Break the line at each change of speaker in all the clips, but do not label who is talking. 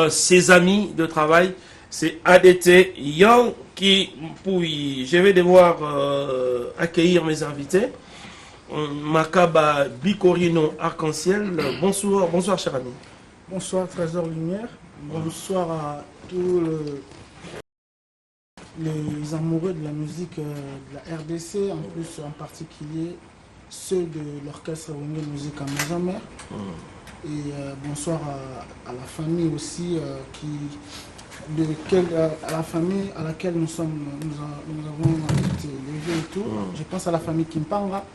ses amis de travail, c'est ADT Yanki Pouy. Je vais devoir accueillir mes invités. Makaba Bicorino Arc-en-Ciel. Bonsoir, bonsoir cher ami.
Bonsoir Trésor Lumière. Bonsoir à tous les amoureux de la musique de la RDC, en plus en particulier ceux de l'orchestre Wenge Musique à Maison-Mère. Et bonsoir à la famille aussi, à la famille à laquelle nous avons été élevés et tout. Je pense à la famille Kimpanga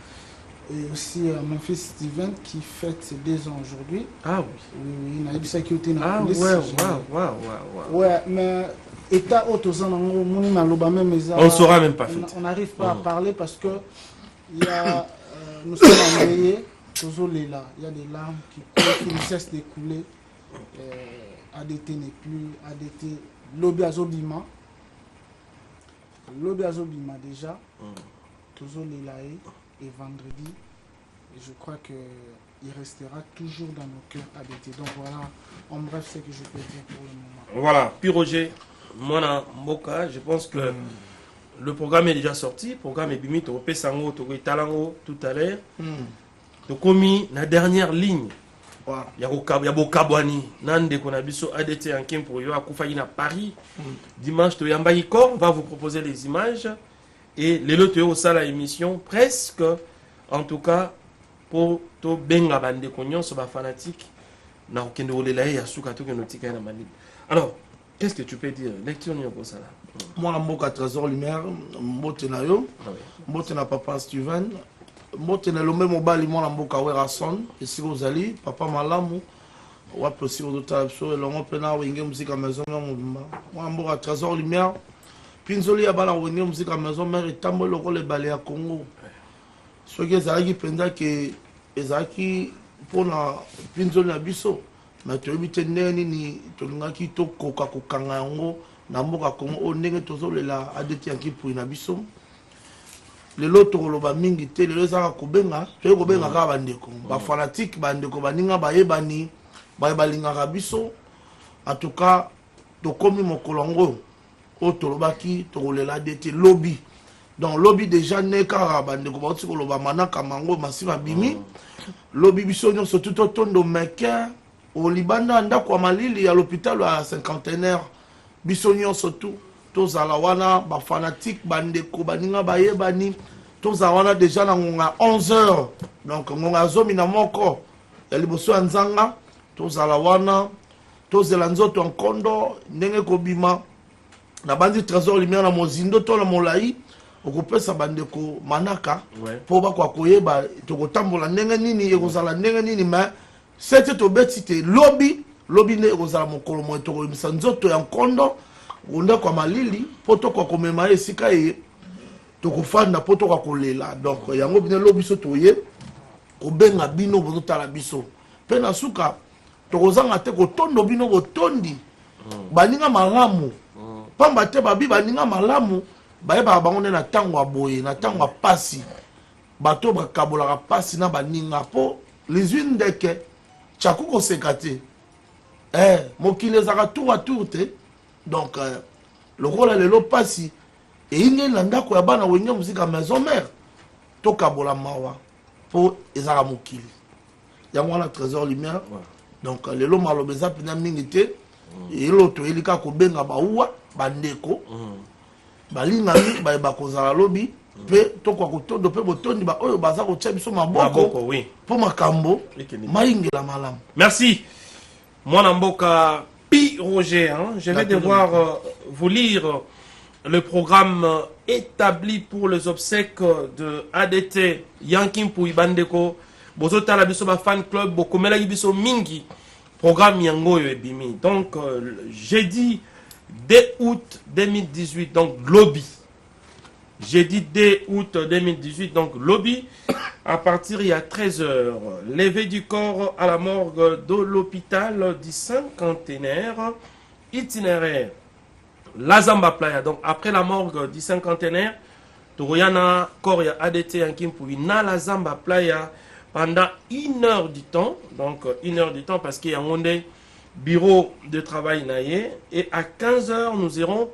et aussi à mon fils Steven qui fête ses 2 ans aujourd'hui.
Ah oui.
Oui, il a eu ça qui était dans la
police.
Ouais, mais état autre
on ne saura même pas.
On n'arrive pas à parler parce que nous sommes envoyés. Il y a des larmes qui ne cessent de couler. ADT n'est plus. ADT, Lobby Azobima. Lobby Azobima déjà. Toujours les là et vendredi. Et je crois qu'il restera toujours dans nos cœurs ADT. Donc voilà, en bref, ce que je peux dire pour le moment.
Voilà, puis Roger, Mona Mboka, je pense que le programme est déjà sorti. Le programme est bimite au Pesango, au Talango tout à l'heure. Donc, commis la dernière ligne, il y a Bokabwani, Nande Konabiso ADT en Kim pour Yoa Koufaïna Paris. Dimanche, on va vous proposer les images. Et les lots au salle à émission, presque, en tout cas, pour to benga bande konyon sur ma fanatique. Alors, qu'est-ce que tu peux dire? Lecture pour ça là.
Moi, je suis Trésor Lumière, je suis papa Steven. Mote na lombe mobali mwana mboka Werason esi ozali papa malamu wapi aussi ozotala biso elongo mpe na wenge muzika maison mère mobimba mwana mboka Trésor Lumière pinzoli ya bana wenge muzika maison mère etamboli lokola ebale ya Congo soki ezalaki mpenza ke ezalaki mpona pinzoli na biso me toyebi te ndenge nini tolingaki tokoka kokanga yango na mboka Congo oyo ndenge tozolela ADT Yanki Pouy na biso lelo tokoloba mingi te lelo ezaka kobenga toye kobenga kaka bandeko bafanatike bandeko baninga bayebani balingaka biso en tout cas tokomi mokolo yango oyo tolobaki tokolela ADT lobby donc lobby déjà ne kaka bandeko bauti koloba manaka mango masima bimi lobby biso nyonso tu totondo meke olibanda ndako ya malili ya l'hôpital ya cinquantenaire biso nyonso tu tozala wana bafanatike bandeko baninga bayebani tozala wana déjà na ngonga 11h donc ngonga zomi na moko ya liboso ya nzanga tozala wana tozela nzoto ya nkondo ndenge kobima na bandi Trésor Lumière na mozindo to na molai okopesa bandeko manaka po bakwa koyeba tokotambola ndenge nini ekozala ndenge nini mais sete tobeti te lobby ne ekozala mokolo moye tokoyebisa nzoto ya nkondo gonda kwa malili poto kwa komema esika ye tokofanda poto kwa kolela donc yango bine lo biso toye kobenga bino bozotala biso pe na suka tokozanga te kotondo bino botondi baninga malamu pamba te babi baninga malamu bayeba bango ne na tango aboye na tango apasi bato bakabolaka pasi na baninga po les unes ndeke chakuko sekate mokili ezaka tour à tour te donc le rôle lelo pasi et inge na ndako ya bana wenge muzika maison mère tokabola mawa po ezaka mokili yango wana Trésor Lumière donc lelo maloba eza pena mingi te elo toyelika kobenga bauwa bandeko balingami bayeba kozala lobi pe tokwa kotondo pe botondi ba oyo baza kotia biso maboko po makambo maingela malamu.
Merci mwana mboka Pi Roger, je vais devoir vous lire le programme établi pour les obsèques de ADT Yanki Pouy bandeko bozota la biso ba fan club bokomela biso mingi programme yango yo ebimi. Donc jeudi 2 août 2018 donc lobby. Jeudi 2 août 2018 donc lobby à partir il y a 13h. Levé du corps à la morgue de l'hôpital du cinquantenaire itinéraire La Zamba Playa. Donc après la morgue du cinquantenaire, Touriana corps ya ADT Yanki Pouy na La Zamba Playa pendant 1 heure du temps. Donc 1 heure du temps parce qu'il y a un monde bureau de travail naïe. Et à 15h, nous irons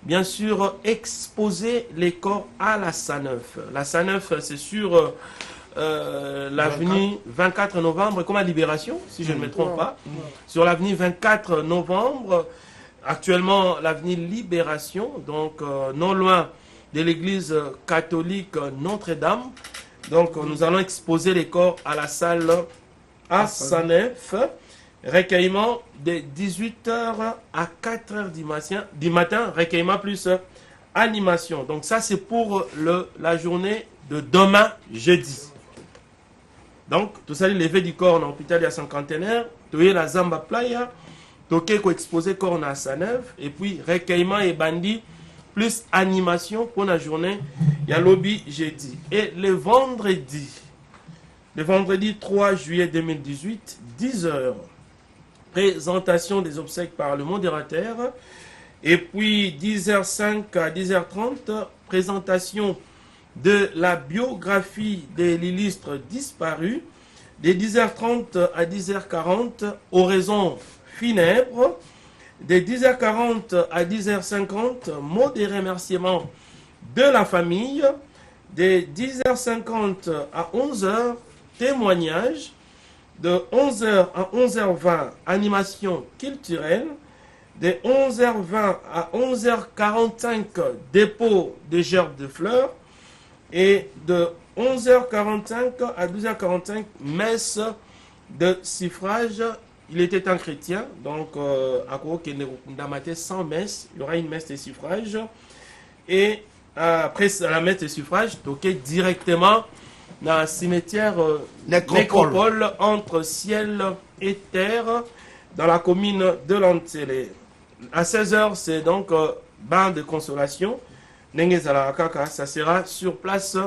bien sûr exposer les corps à la SANEF. La SANEF, c'est sur l'avenue 24 novembre, comme à Libération, si je ne me trompe pas. Sur l'avenue 24 novembre, actuellement l'avenue Libération, donc non loin de l'église catholique Notre-Dame. Donc nous allons exposer les corps à la salle A109. Recueillement de 18h à 4h du matin, recueillement plus animation. Donc ça c'est pour la journée de demain jeudi. Donc tout ça, le lever du corps dans l'hôpital de cinquantenaire, toye la Zamba Playa, toke ko exposer corps à Saneuf, et puis recueillement et bandit plus animation pour la journée, il y a lobby jeudi. Et le vendredi 3 juillet 2018, 10h, présentation des obsèques par le modérateur. Et puis 10h05 à 10h30, présentation de la biographie de l'illustre disparu. De 10h30 à 10h40, oraison funèbre. De 10h40 à 10h50, mot de remerciement de la famille. De 10h50 à 11h, témoignage. De 11h à 11h20, animation culturelle. De 11h20 à 11h45, dépôt de gerbes de fleurs. Et de 11h45 à 12h45, messe de suffrage. Il était un chrétien, donc à Ndamate sans messe, il y aura une messe de suffrage. Et après la messe de suffrage, toqué directement dans le cimetière nécropole entre ciel et terre, dans la commune de Lantélé. À 16h, c'est donc bain de consolation. Ça sera sur place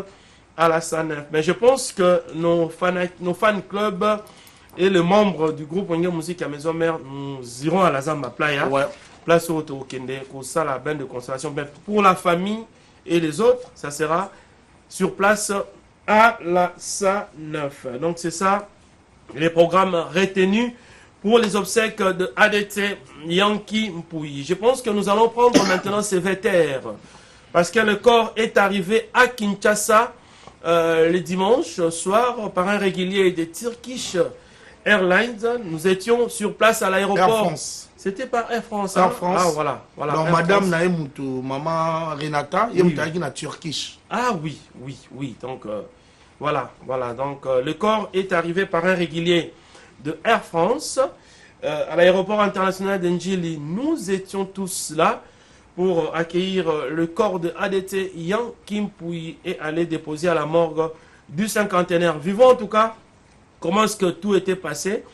à la SANEF. Mais je pense que nos fan clubs et les membres du groupe Wenge Musique à Maison Mère, nous irons à la Zamba Playa, place au Kende, pour ça la bain de consolation. Mais pour la famille et les autres, ça sera sur place à la SANEF. Donc c'est ça les programmes retenus pour les obsèques de ADT Yankee Mpouyi. Je pense que nous allons prendre maintenant ces vétères, parce que le corps est arrivé à Kinshasa le dimanche soir par un régulier de Turkish Airlines. Nous étions sur place à l'aéroport. C'était par Air France.
Air France.
Ah voilà.
Donc
Air
Madame
France.
Naïmoutou, Maman Renata, il y a une Turkish.
Ah oui. Donc voilà. Donc le corps est arrivé par un régulier de Air France à l'aéroport international d'Njili. Nous étions tous là pour accueillir le corps de ADT Yankee Mpouyi et aller déposer à la morgue du cinquantenaire. Vivons en tout cas comment est-ce que tout était passé.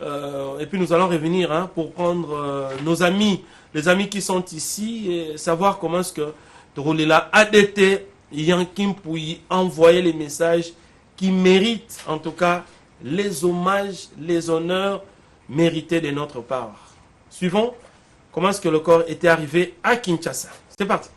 Et puis nous allons revenir pour prendre nos amis, les amis qui sont ici, et savoir comment est-ce que Torolila ADT Yankee Mpouyi envoyer les messages qui méritent en tout cas les hommages, les honneurs mérités de notre part. Suivons comment est-ce que le corps était arrivé à Kinshasa. C'est parti.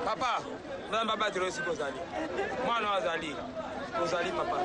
Papa, vous n'avez pas battu aussi pour Zali. Moi, non, Zali. Pour Zali, papa.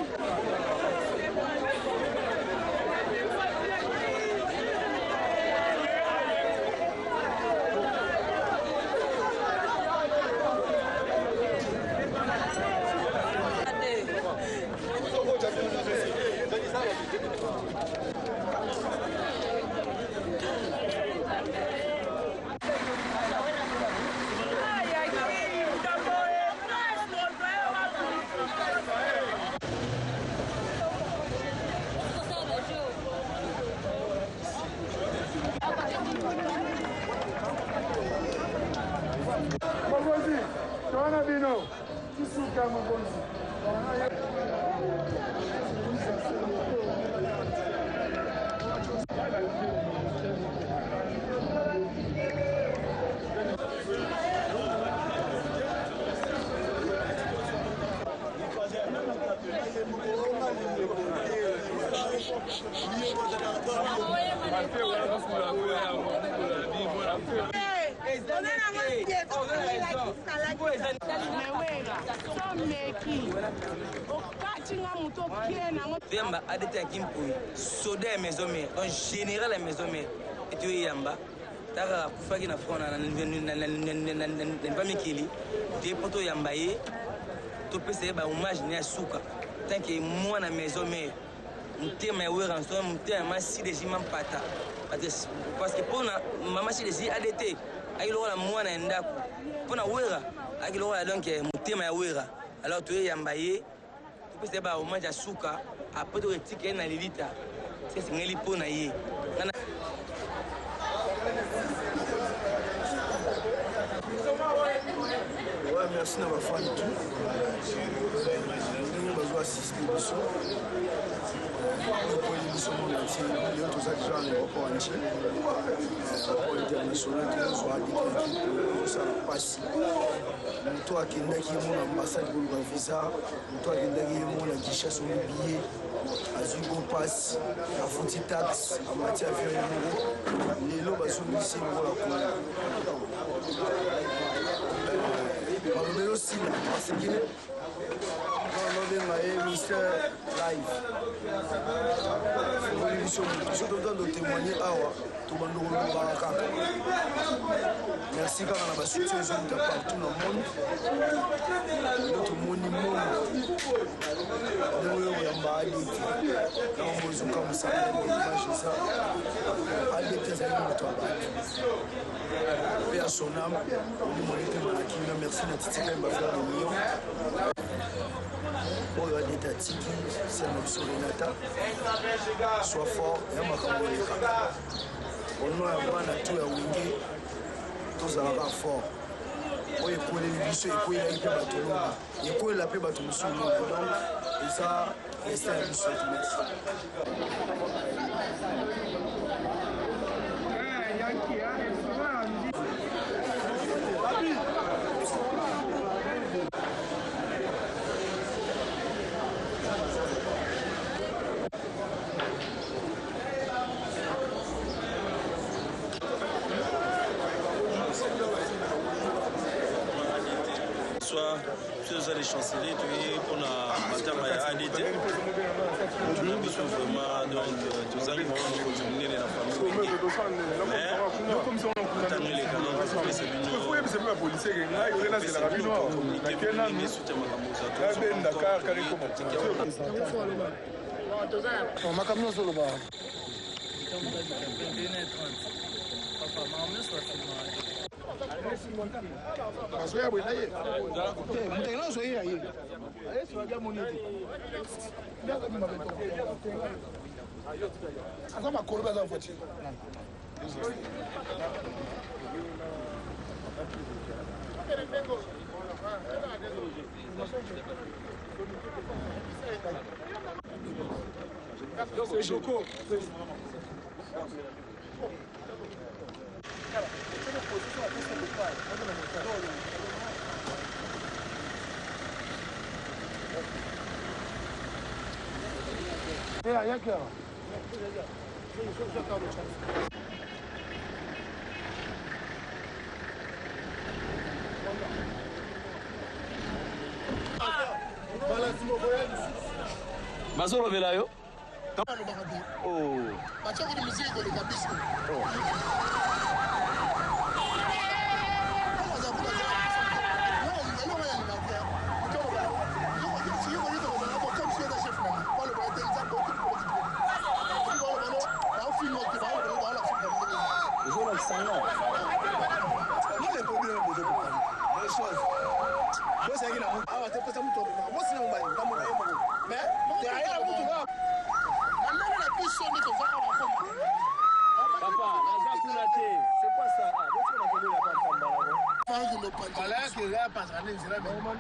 Yamba a été à Kimpouy, soda et maison mère, en général la maison mère. Et tu es Yamba, tu as fait un front, tu pas Mikili, tu es poto Yambaye, tu peux essayer un hommage à Souka. Tant que moi, la maison mère, je suis en train de me si les gens pata. Parce que pour maman, si les gens ADT, il y a moi na ndaku. Pour na wera, il y a donc mutema wera. Alors tu es Yambaye, tu peux essayer un hommage à Souka. Après tu retires na lilita. C'est ce ngeli pour na ye.
Ouais, merci d'avoir fait tout. Nous avons assisté au son. Nous avons émission entier. Nous avons tous déjà les rapports entiers. Rapport international qui nous ont dit que ça passe. Nous avons qui mon ambassade pour le visa. Nous avons qui mon guichet sur le billet. Azugo passe, la fauti taxe, en matière de les lobes sont ici pour la cour. Mais aussi, parce que on a ministère live. Je dois témoigner tout le monde. Merci quand on a soutien de partout dans le monde. Notre monument. Nous avons comme ça, paix à son âme, merci à Titi Kemba faire le million. Pour le détat Tiki, c'est notre Renata. Sois fort, et on va on a un bon atout à Wingé, tous à la fort. Pour les bichons, et pour les bateaux, et pour la paix bateau, et ça, c'est un bichon.
Soit sur les chanceliers, on a un à ADT. Tu n'as pas vraiment, donc, tous les gens qui ont continué la famille. Mais, comme ça, on a les canons, c'est bien.
policier c'est la raison C'est Choco. Et à Yaker.
Mazolo Velayo. Oh.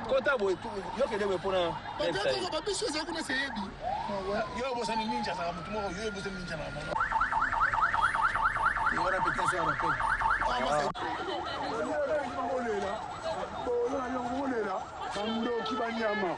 Kota boy tu yo ke dewe pona
Peut-être que biso c'est qu'on essayer bi. Yo bossa ni ninja ça mutu mo yo bossa ninja na mama. Yo ora peut-être ça rappel. Ah moi c'est Kando kibanyama.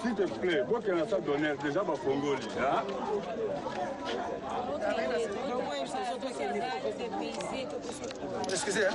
S'il te plaît, vous qui avez ça donné, déjà ma Congoli.
Excusez.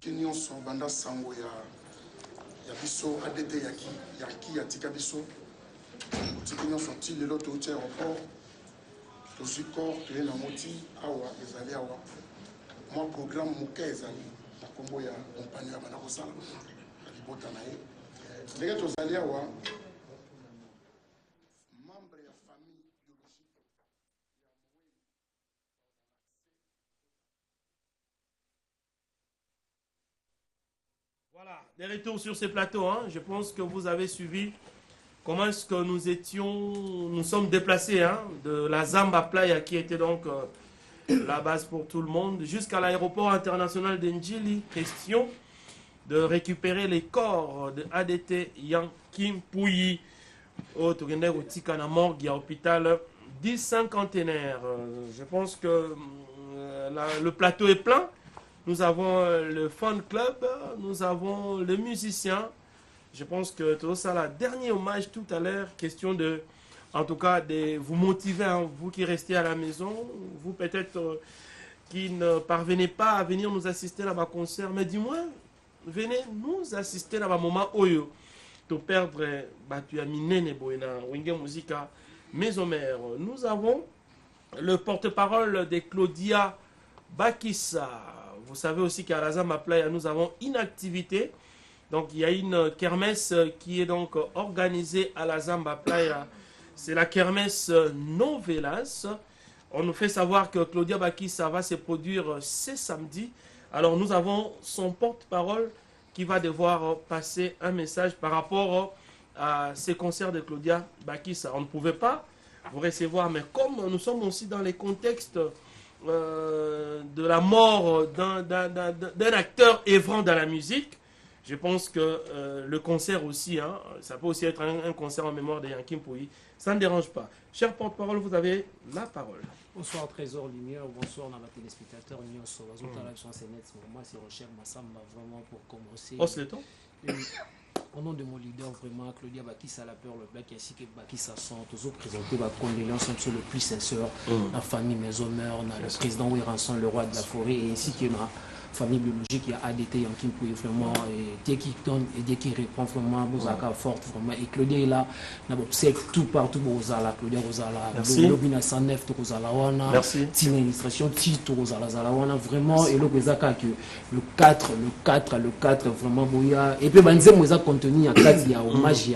nyonso banda sango ya biso ADT yaki yatika biso otiki nyonso ti lelo touti aéroport tozwi corps toye na moti awa ezali awa mwa programme moke ezali na nkombo ya kompani ya banda kosala ya libota na ye ndenge tozali awa membre ya famille biologique.
Voilà, des retours sur ces plateaux. Hein. Je pense que vous avez suivi comment est-ce que nous sommes déplacés hein, de la Zamba Playa qui était donc la base pour tout le monde jusqu'à l'aéroport international d'Ndjili. Question de récupérer les corps de ADT Yankim Pouyi au Togendek na morgue à l'hôpital 10 cinquantenaire. Je pense que le plateau est plein. Nous avons le fan club, nous avons les musiciens. Je pense que tout ça, la dernier hommage tout à l'heure, question de, en tout cas, de vous motiver, hein, vous qui restez à la maison, vous peut-être qui ne parvenez pas à venir nous assister à ma concert, mais du moins, venez nous assister à ma moment Oyo. To perdre, tu as miné boina, Wenge Musica, Maison Mère. Nous avons le porte-parole de Claudia Bakissa. Vous savez aussi qu'à la Zamba Playa, nous avons une activité. Donc, il y a une kermesse qui est donc organisée à la Zamba Playa. C'est la kermesse Novelas. On nous fait savoir que Claudia Bakissa va se produire ce samedi. Alors, nous avons son porte-parole qui va devoir passer un message par rapport à ces concerts de Claudia Bakissa. On ne pouvait pas vous recevoir, mais comme nous sommes aussi dans les contextes de la mort d'un acteur œuvrant dans la musique, je pense que le concert aussi, hein, ça peut aussi être un concert en mémoire de Yankim Pouyi, ça ne dérange pas. Cher porte-parole, vous avez la parole.
Bonsoir Trésor Lumière, bonsoir dans la téléspectateur Nyonso. Moi c'est Rochelle Massamba vraiment pour commencer.
Hausse le temps.
Au nom de mon leader, vraiment, Claudia Bakissa, la peur, le black, ainsi que Bakissa sont tous présentés ma condoléance sur le plus sincère, la famille Maison Mère, le président Wiranson, le roi de la forêt, et ainsi que ma famille biologique, il y a ADT, Yankim Pouyi, vraiment, et dès qu'il donne et dès qu'il répond, vraiment, Bouzaka forte, vraiment, et Claudia est là, c'est tout partout, Bozala, Claudia Rosala,
merci.
Lobina 109, Rosala Wana,
merci.
Tina Administration, Tito Rosala Zalawana, vraiment, et le Bozaka, que le 4, vraiment, Boya, et puis, Banzé, Moza contenu, à 4, il y a hommage,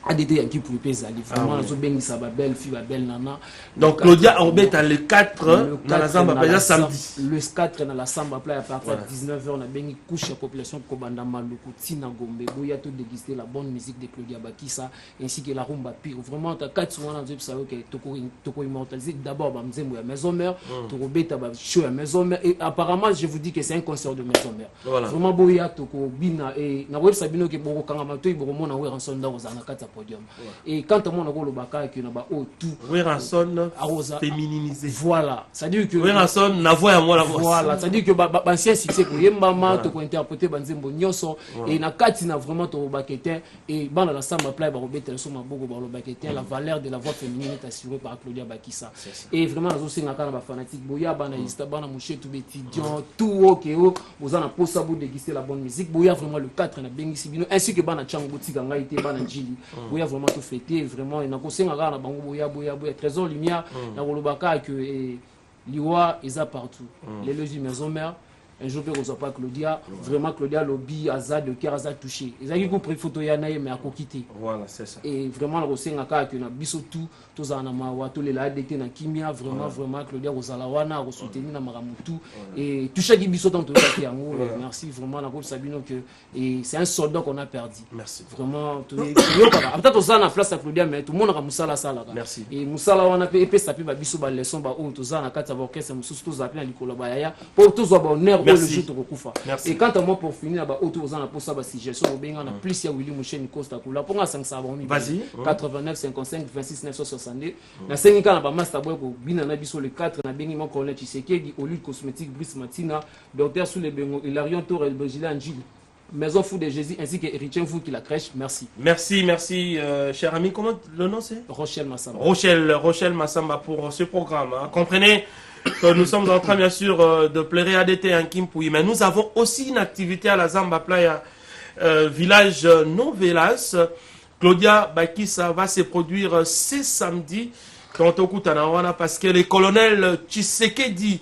ADT Yankim Pouyi Pezali, vraiment, la Zobeng, ça va belle, fille, belle nana.
Donc, Claudia Orbet a le 4 dans la Zamba Playa samedi.
Le 4 dans la Zamba Playa à partir de 19h, on a bien couché la population de Kobanda Maluku, Tina Gombe, Boya, tout déguster la bonne musique de Claudia Bakissa, ainsi que la rumba pire. Vraiment, tu as 4 souvent dans le salon qui est Toko immortalisé. D'abord, Bamzembo à Maison Mère, Torobet à show à Maison Mère. Et apparemment, je vous dis que c'est un concert de Maison Mère.
Voilà.
Vraiment, Boya, Toko Bina, et Naweb Sabino qui est Boro Kangamato, et Boro Mona Weranson Daozanakata podium. Et quand on a le Baka, qui n'a pas tout.
Weranson féminisé.
Voilà. C'est-à-dire que.
Weranson n'a voix à moi la voix.
Voilà. C'est-à-dire que l'ancien succès pour Yembama, tu peux interpréter Banzembo Nyonso. Et na Katina vraiment ton Baketin. Et dans la Samba Playa, Barobet, la valeur de la voix féminine est assurée par Claudia Bakissa. Et vraiment, nous aussi, on a fanatique. Boya, Bana Ista, Bana Mouché, tout étudiant, tout ok, vous en avez pour ça, vous déguster la bonne musique. Boya, vraiment le 4, on a bien ici. Ainsi que Bana Chango, Tiganga, Bana Jili. Boya, vraiment tout fêté, vraiment, il y a un conseil à la Bango, Boya, Trésor Lumière, dans le Baka, que l'Iwa, ils sont partout. Les loges Maison Mère. Un jour, on ne pas Claudia. Vraiment, Claudia, lobby, Azad, le cœur, Azad touché. Ils ont compris photo Yanaï, mais à quitter.
Voilà, c'est ça.
Et vraiment, le Rosé Naka, qui a biso tout, tous en amawa, tous les ADT, na Kimia, vraiment, vraiment, Claudia Rosalawana, Rosuteni, na Maramutu. Et tout chaque biso dans tout le monde. Merci vraiment, la groupe Sabino, que c'est un soldat qu'on a perdu.
Merci.
Vraiment, tout les. Peut-être aux en place à Claudia, mais tout le monde a Moussala Sala.
Merci.
Et Moussala, on a épais, ça peut biso, leçon, tous en a 4 avocats, c'est Moussous, tous appelés à l'Icola Bayaya, pour tous avoir honneur.
Merci.
Merci. Et quant à moi, pour finir, autour aux pour ça, si j'ai sur le on a plus, il y a Willy Mouchen Costa Kula. Pour moi, 500
vas-y.
89, 55, 26, 962. La 5 ans, on a master boy pour Binana Bisso le 4, on a bien mon collègue Tshisekedi, Olive Cosmétique, Brice Matina, Docteur Sous les Bengo, Hilarion Tour, El Bogila Angile. Maison Fou de Jésus ainsi que Héritier Fou qui la crèche. Merci.
Merci, merci, cher ami. Comment le nom c'est?
Rochelle Massamba.
Rochelle Massamba pour ce programme. Hein. Comprenez que nous sommes en train bien sûr de pleurer ADT en Kimpouy, mais nous avons aussi une activité à la Zamba Playa, village Novelas. Claudia Bakissa va se produire ce samedi quand au Koutanawana, parce que le colonel Tshisekedi,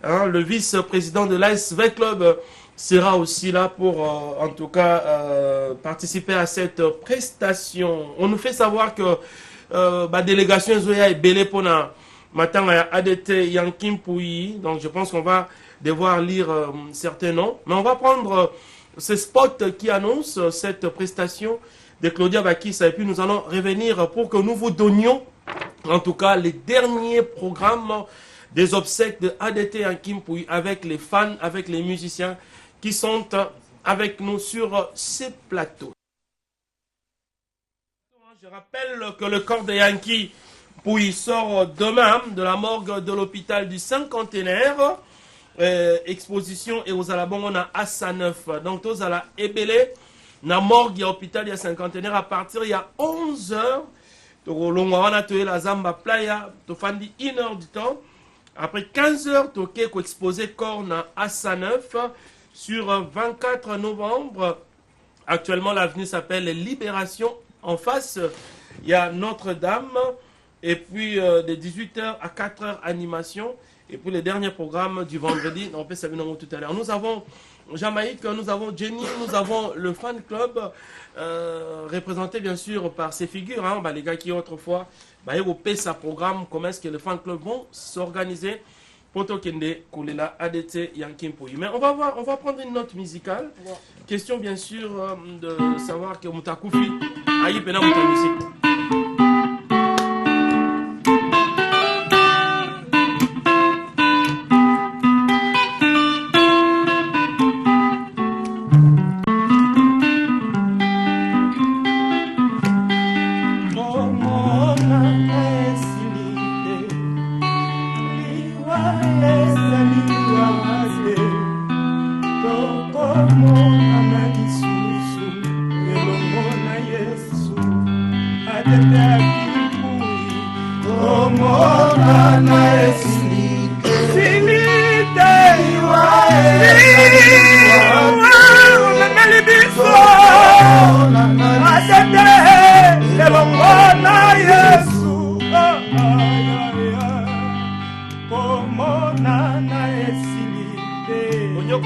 hein, le vice-président de l'ASV Club, sera aussi là pour, en tout cas, participer à cette prestation. On nous fait savoir que la délégation Zoya est belée pour matin à ADT Yankimpouyi, donc je pense qu'on va devoir lire certains noms, mais on va prendre ce spot qui annonce cette prestation de Claudia Bakissa, et puis nous allons revenir pour que nous vous donnions en tout cas les derniers programmes des obsèques de ADT en Kimpouy avec les fans, avec les musiciens qui sont avec nous sur ces plateaux. Je rappelle que le corps de Yankee Pouy sort demain de la morgue de l'hôpital du Cinquantenaire. Exposition et aux alabons on a Assa 9. Donc tous à la Ebele. Na morgue ya hôpital ya Cinquantenaire à partir il y a 11h. On a tué la Zamba Playa, tu fandi 1 heure du temps. Après 15h, tu as exposé corps na Assa 9 sur 24 novembre. Actuellement, l'avenue s'appelle Libération. En face, il y a Notre-Dame. Et puis de 18h à 4h, animation. Et puis le dernier programme du vendredi, on peut savoir tout à l'heure. Nous avons Jamaïque, nous avons Jenny, nous avons le fan club, représenté bien sûr par ces figures, hein, les gars qui autrefois, au PESA programme, comment est-ce que les fan clubs vont s'organiser pour Tokende, Koulela, ADT, Yankimpouy. Mais on va prendre une note musicale. Ouais. Question bien sûr de savoir que Moutakoufi a eu pena musique.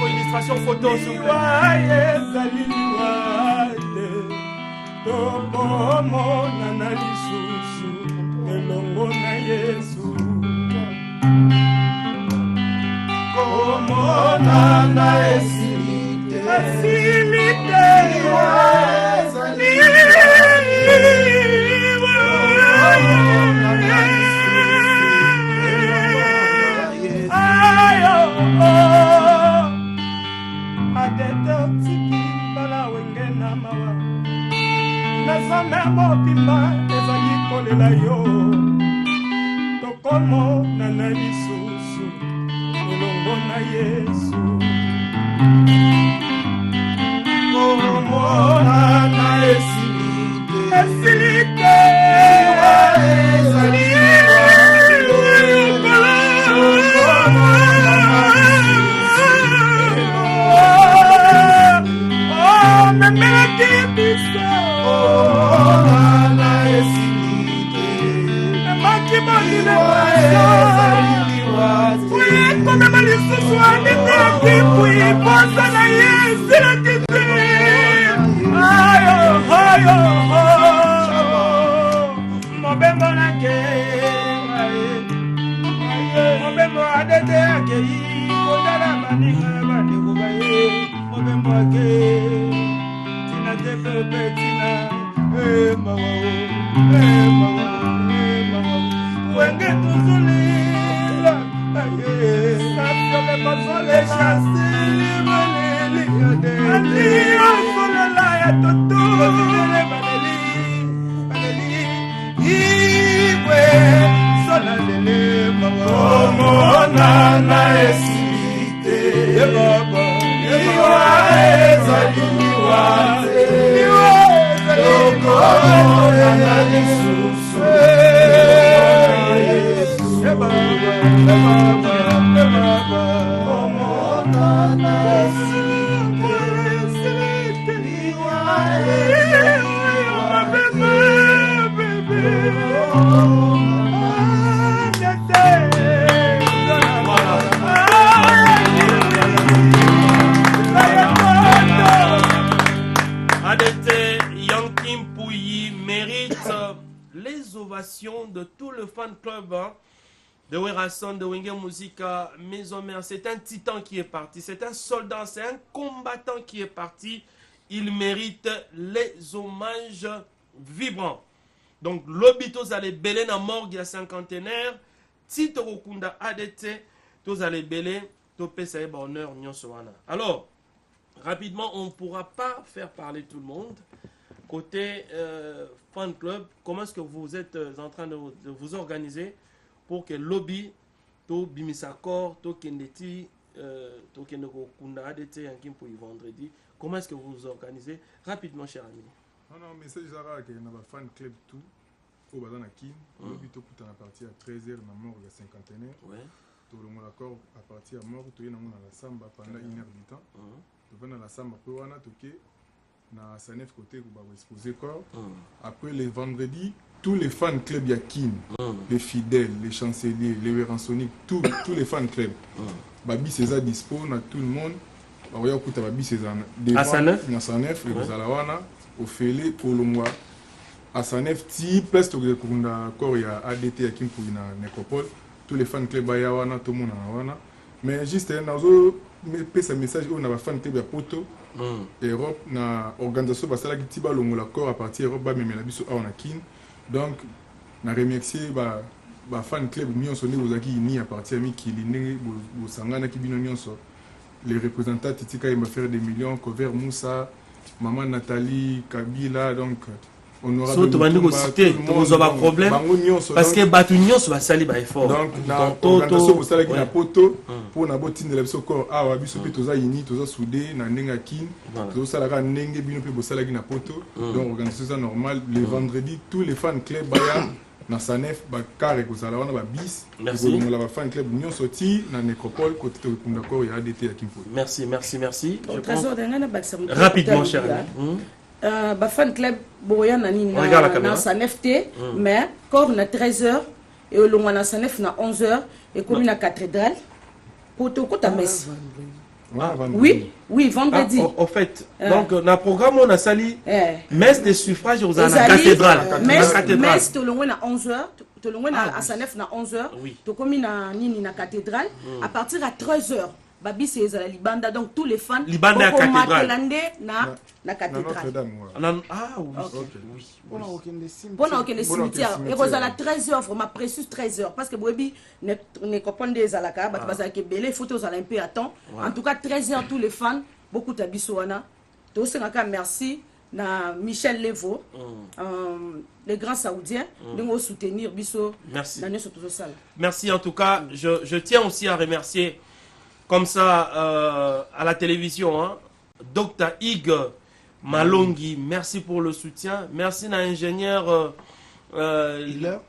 Illustration photo s'il vous
Yes,
ADT Yankim Pouyi mérite les ovations de tout le fan club de Werason, de Wenge Musica Maison Mère. C'est un titan qui est parti, c'est un soldat, c'est un combattant qui est parti. Il mérite les hommages vibrants. Donc, l'obito allez belé na morgue la cinquantenaire, Tito Rokunda ADT, tous allez belé, topé ça bonheur nyonsoana. Alors, rapidement, on ne pourra pas faire parler tout le monde. Côté fan club, comment est-ce que vous êtes en train de vous organiser pour que lobby, to bimisakor, to kendeti, to kendeko kunda ADT yankim pour vendredi, comment est-ce que vous vous organisez? Rapidement, cher ami.
Non, mais c'est déjà rare qu'il y ait un fan club tout. Au Bazan Akin, lobby to kuta na partir à 13h na mort de cinquantenaire. Tout le monde d'accord à partir à mort, tout le monde à la samba pendant 1 heure du temps. Tout le monde à la samba pour wana toké na Sanef côté où va exposer corps. Après les vendredis, tous les fans club Yakin, les fidèles, les chanceliers, les Weransoniques, tous les fans club. Babi César dispo na tout le monde. Bah voyez kuta Babi César
à Sanef,
na Sanef les Zalawana au Félé pour le mois. À Sanef, ti place to kunda corps ya ADT Yakin pour na nécropole. Tous les fans club Bayawana, tout le monde na wana. Mais juste un autre ce message on a fan club ya Poto. Europe na organisation basala ki tiba longo l'accord à partir Europe ba memela biso a na kin. Donc na remercier ba fan club nyonso ne ozaki ni à partir mi kili ndenge bo sangana ki bino nyonso. Les représentants Titika il m'a fait des millions, Cover Moussa, maman Nathalie, Kabila, donc
so to bandi ko citer to ba problème parce que batu nyonso ba sali ba effort
donc na organisation ko sala ki na Poto pour na botine la biso ko awa biso pe toza yini toza soudé na ndenga kin toza sala ka ndenge bino pe bo sala ki na Poto donc organisation normal les vendredis tous les fans club baya na Sanef ba carré ko sala wana ba bis ko la ba fan club nyonso sorti na nécropole côté to kunda ko ya ADT ya Kimpo.
Merci.
Je
rapidement cher ami.
Fan club boya nani na Sanef te mais corps na 13h et au long na Sanef na 11h et comme na cathédrale pour tout ta messe. Oui, vendredi.
Au fait, donc na programme on a sali messe de suffrage aux la cathédrale.
Messe to long na 11h, to long na Sanef na 11h, to comme na nini na cathédrale à partir à 13h. Babi c'est la libanda donc tous les fans
libanda à cathédrale
na cathédrale.
Ah oui.
Bon aucun cimetière et vous à la 13h vraiment précis 13h parce que bobi ne comprendre des alaka ba parce que belé photos à un peu à temps. En tout cas 13h tous les fans beaucoup ta bisoana. To senga merci na Michel Levo les grands saoudiens de nous soutenir biso.
Merci.
Merci
en tout cas, je tiens aussi à remercier comme ça à la télévision, hein. Dr Ig Malongi, merci pour le soutien. Merci à l'ingénieur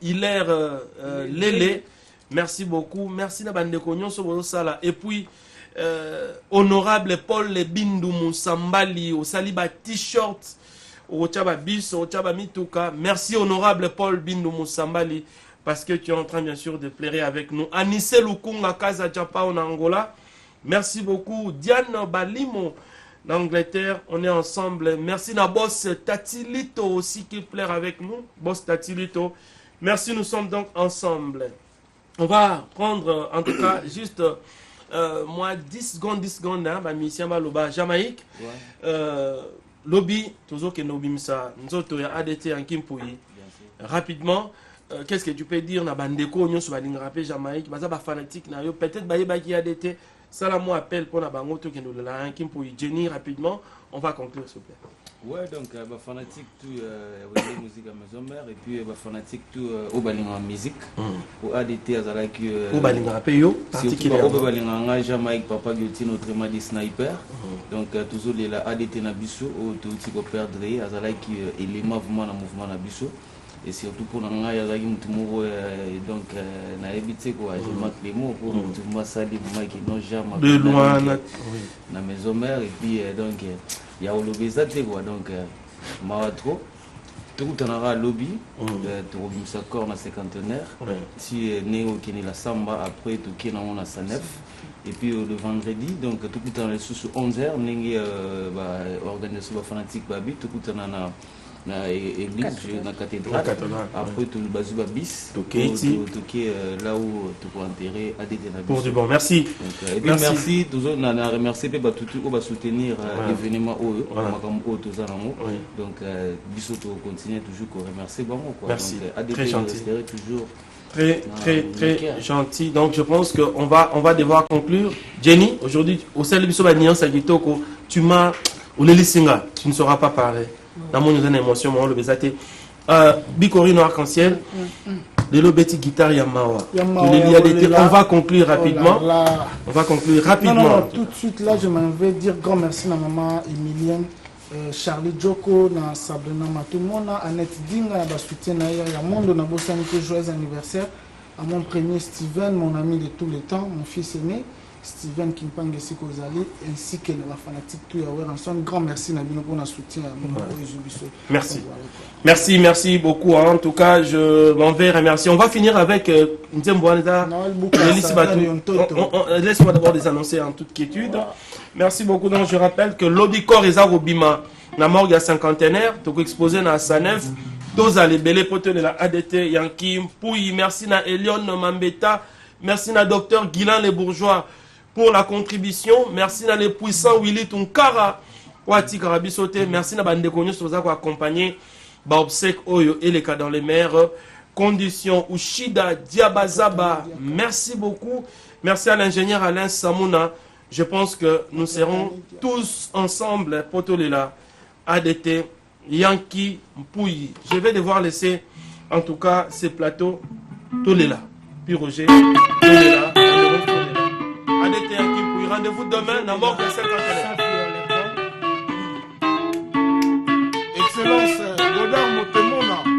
Hilaire Lele, merci beaucoup. Merci à Bandeko Nyonso Sala. Et puis, honorable Paul Lebindu Moussambali, au Saliba T-shirt, au Tchaba Bis, au Tchaba Mituka. Merci honorable Paul Bindu Moussambali, parce que tu es en train bien sûr de plairer avec nous. Anissé Lukunga Kaza Japa en Angola. Merci beaucoup. Diane Balimo d'Angleterre, on est ensemble. Merci à Boss Tatilito aussi qui plaire avec nous. Boss Tatilito. Merci, nous sommes donc ensemble. On va prendre en tout cas juste moi 10 secondes, hein, ma mission Baloba Jamaïque. Lobby, toujours que nous bimsa, nous autres ADT en Kimpoui. Rapidement. Qu'est-ce que tu peux dire na bandeko nyonso balinga rapé Jamaïque, baza ba fanatique na yo peut-être ba ki ADT. Ça là moi appelle pour na bango to kendo la Kim pour Jenny rapidement, on va conclure s'il vous plaît.
Ouais donc ba fanatique tout Wenge Musica Maison Mère et puis ba fanatique tout au balinga musique au ADT azala ki
au balinga rapé yo particulièrement
au balinga nga Jamaïque papa Guilty notre madi sniper. Donc toujours les la ADT na biso au tout type perdre azala ki élément vraiment na mouvement na biso. et surtout pour nanga yazaki mutu moko donc nayebi te quoi je marque les mots pour mutu masali mama qui non jamais
de loin
na maison mère et puis donc ya olobeza te quoi donc mawa trop tokutanaka lobby tokobimisa corps na cinquantenaire si ne okende la samba après tokende nango na sanef et puis le vendredi donc tokutana lisusu 11h ndenge organisation bafanatique babi tokutana na église na cathédrale après tout bazwi babis toke là où toko enterrer ADT na
pour du bon merci
et puis merci toujours na remercier pe batutu o ba soutenir événement oyo makambo oyo toza nango donc biso to continuer toujours ko remercier bango quoi
donc
ADT resterait toujours
très gentil. Donc je pense qu'on va devoir conclure. Jenny, aujourd'hui, au sein de Biso Banian Sagitoko, tu m'as, ou les Lissinga, tu ne sauras pas parler. Dans mon émotion, on le besate. Bikori no arc-en-ciel, les lobeti guitare Yamawa. On va conclure rapidement. On va conclure rapidement.
Non, tout de suite là, je m'en vais dire grand merci à maman Emilienne. Charlie Joko na Sabrina Matumona, Annette Dinga na soutien na ya monde na bosanité joyeux anniversaire à mon premier Steven, mon ami de tous les temps, mon fils aîné Steven Kimpange Sikozali ainsi que la fanatique tout ya ensemble. Grand merci na bino pour na soutien à mon
merci beaucoup en tout cas je m'en vais remercier. On va finir avec Nzemboaneda. Laisse-moi d'abord les annoncer en toute quiétude. Merci beaucoup. Donc, je rappelle que l'Audicor et Zarobima, la morgue à cinquantenaire, tout exposé dans la Sanef, Doza les belés potes de la ADT, Yankee, Pouy, merci à Elion Mambeta, merci à Dr Guilain les Bourgeois pour la contribution, merci à les puissants Willy Tunkara, Wati Karabisote, merci à Bandekonyo Soza qui a accompagné Baobsek Oyo et les cas dans les meilleures conditions, Ushida Diabazaba, merci beaucoup, merci à l'ingénieur Alain Samouna. Je pense que nous serons tous ensemble, Potolela, ADT, Yankee, Mpouyi. Je vais devoir laisser, en tout cas, ces plateaux, Tolela, puis Roger, Tolela, ADT, Yankee, Mpouyi. Rendez-vous demain, dans mort de 50
Excellence, Godard Motemona.